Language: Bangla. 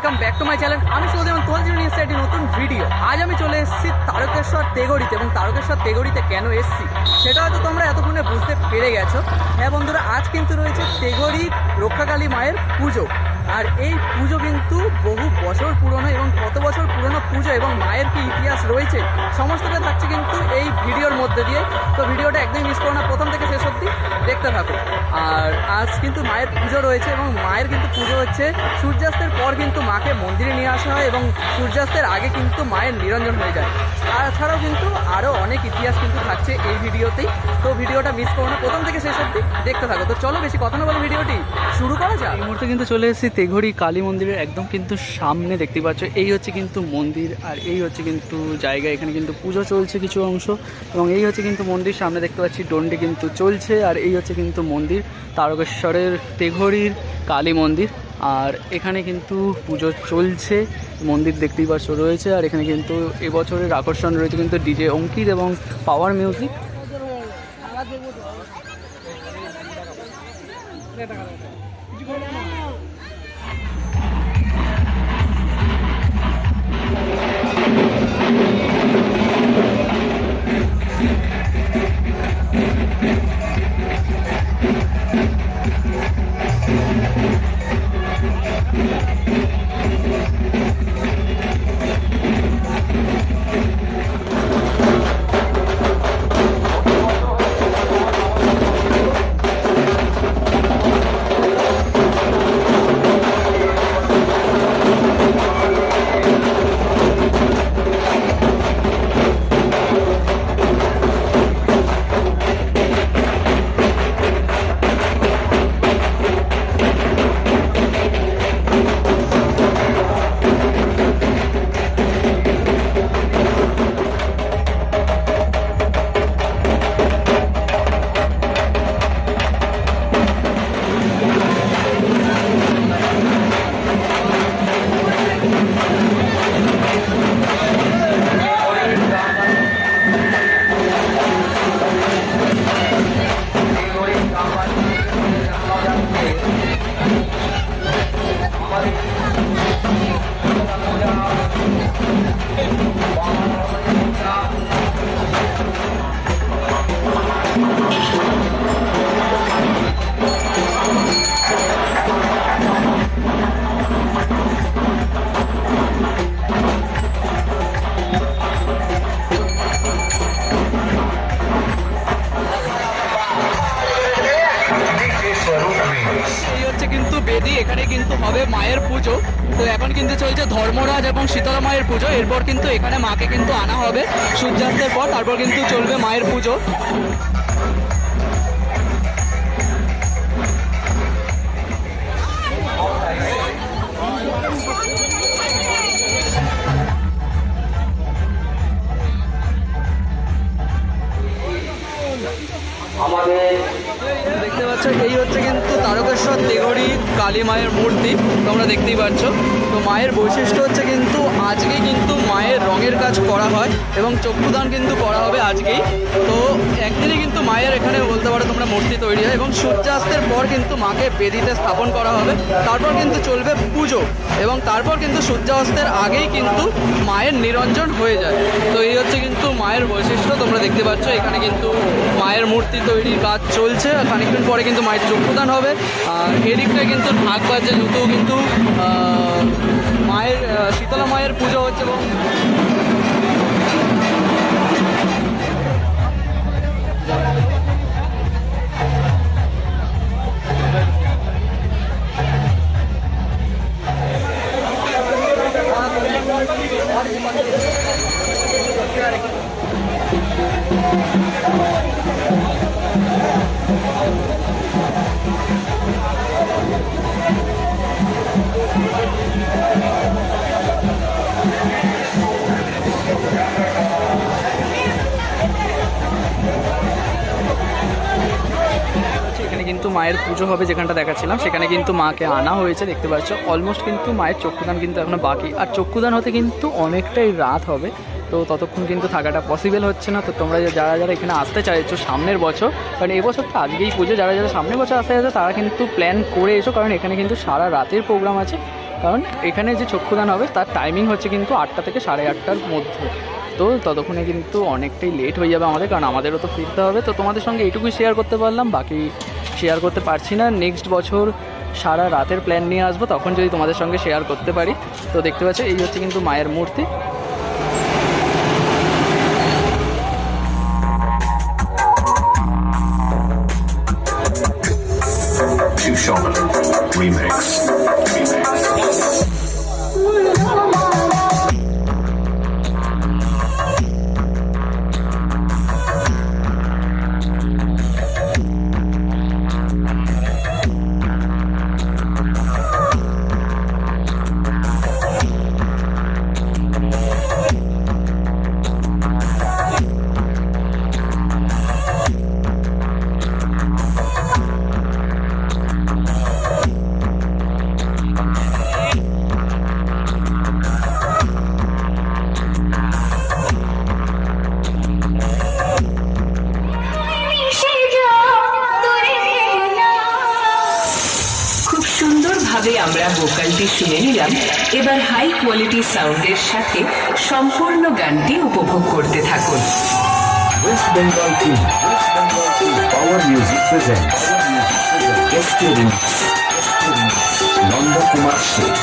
Welcome back to my channel. আমি শুধু যেমন তোমার জন্য এসেছি একটি নতুন ভিডিও। আজ আমি চলে এসেছি তারকেশ্বর তেঘড়িতে, এবং তারকেশ্বর তেঘড়িতে কেন এসেছি সেটা হয়তো তোমরা এতক্ষণে বুঝতে পেরে গেছো। হ্যাঁ বন্ধুরা, আজ কিন্তু রয়েছে তেঘড়ি রক্ষাকালী মায়ের পুজো। আর এই পুজো কিন্তু বহু বছর পুরনো, এবং কত বছর পুরনো পুজো এবং মায়ের কি ইতিহাস রয়েছে সমস্তটা থাকছে কিন্তু এই ভিডিওর মধ্যে দিয়ে। তো ভিডিওটা একদমই মিস করো না, প্রথম থেকে শেষ অবধি দেখতে থাকো। আর আজ কিন্তু মায়ের পুজো রয়েছে, এবং মায়ের কিন্তু পুজো হচ্ছে সূর্যাস্তের পর কিন্তু মাকে মন্দিরে নিয়ে আসা হয়, এবং সূর্যাস্তের আগে কিন্তু মায়ের নিরঞ্জন হয়ে যায়। তাছাড়াও কিন্তু আরও অনেক ইতিহাস কিন্তু থাকছে এই ভিডিওতেই। তো ভিডিওটা মিস করো না, প্রথম থেকে শেষ অবধি দেখতে থাকো। তো চলো বেশি কথা না বলে ভিডিওটি শুরু করা যায়। এই মুহূর্তে কিন্তু চলে এসেছি তেঘড়ি কালী মন্দিরের একদম কিন্তু সামনে। দেখতে পাচ্ছ এই হচ্ছে কিন্তু মন্দির, আর এই হচ্ছে কিন্তু জায়গা। এখানে কিন্তু পুজো চলছে কিছু অংশ, এবং এই হচ্ছে কিন্তু মন্দির। সামনে দেখতে পাচ্ছি ডন্ডি কিন্তু চলছে, আর এই হচ্ছে কিন্তু মন্দির তারকেশ্বরের তেঘড়ির কালী মন্দির। আর এখানে কিন্তু পুজো চলছে, মন্দির দেখতেই পাচ্ছ রয়েছে। আর এখানে কিন্তু এবছরের আকর্ষণ রয়েছে কিন্তু ডিজে অঙ্কিত এবং পাওয়ার মিউজিক। কিন্তু বেদি, এখানে কিন্তু হবে মায়ের পুজো। তো এখন কিন্তু চলছে ধর্মরাজ এবং শীতলা মায়ের পুজো। এরপর কিন্তু এখানে মাকে কিন্তু আনা হবে সূর্যাস্তের পর, তারপর কিন্তু চলবে মায়ের পুজো। দেখতে পাচ্ছ এই হচ্ছে কিন্তু তারকেশ্বর তেঘড়ি কালী মায়ের মূর্তি, তোমরা দেখতেই পাচ্ছ। তো মায়ের বৈশিষ্ট্য হচ্ছে কিন্তু আজকেই কিন্তু মায়ের রঙের কাজ করা হয়, এবং চক্ষুদান কিন্তু করা হবে আজকেই। তো একদিনই কিন্তু মায়ের এখানে বলতে পারো তোমরা মূর্তি তৈরি হয়, এবং সূর্যাস্তের পর কিন্তু মাকে বেদিতে স্থাপন করা হবে। তারপর কিন্তু চলবে পুজো, এবং তারপর কিন্তু সূর্যাস্তের আগেই কিন্তু মায়ের নিরঞ্জন হয়ে যায়। তো এই হচ্ছে কিন্তু মায়ের বৈশিষ্ট্য, তোমরা দেখতে পাচ্ছ। এখানে কিন্তু মায়ের মূর্তি তৈরির কাজ চলছে, খানিকক্ষণ পরে কিন্তু মায়ের চক্ষুদান হবে। আর এদিকটায় কিন্তু ঢাক বাজছে, দুটো কিন্তু মায়ের শীতলা মায়ের পুজো হচ্ছে। এবং কিন্তু মায়ের পুজো হবে, যেখানটা দেখাচ্ছিলাম সেখানে কিন্তু মাকে আনা হয়েছে। দেখতে পাচ্ছ অলমোস্ট কিন্তু মায়ের চক্ষুদান কিন্তু এখনো বাকি, আর চক্ষুদান হতে কিন্তু অনেকটাই রাত হবে। তো ততক্ষণ কিন্তু থাকাটা পসিবল হচ্ছে না। তো তোমরা যারা যারা এখানে আসতে চাইছো সামনের বছর, কারণ এবছর তো আজকেই পুজো, যারা যারা সামনের বছর আসতে চাইছো তারা কিন্তু প্ল্যান করে এসো, কারণ এখানে কিন্তু সারা রাতের প্রোগ্রাম আছে। কারণ এখানে যে চক্ষুদান হবে তার টাইমিং হচ্ছে কিন্তু 8টা থেকে 8:30টার মধ্যে। তো ততক্ষণে কিন্তু অনেকটাই লেট হয়ে যাবে আমাদের, কারণ আমাদেরও তো ফিরতে হবে। তো তোমাদের সঙ্গে এইটুকুই শেয়ার করতে পারলাম, বাকি শেয়ার করতে পারছি না। নেক্সট বছর সারা রাতের প্ল্যান নিয়ে আসবো, তখন যদি তোমাদের সঙ্গে শেয়ার করতে পারি। তো দেখতে পাচ্ছ এই হচ্ছে কিন্তু মায়ের মূর্তি। আমরা ভোকালটি শুনে নিলাম, এবার হাই কোয়ালিটি সাউন্ডের সাথে সম্পূর্ণ গানটি উপভোগ করতে থাকুন। West Bengal team, Power Music presents Nanda Kumar Sheikh.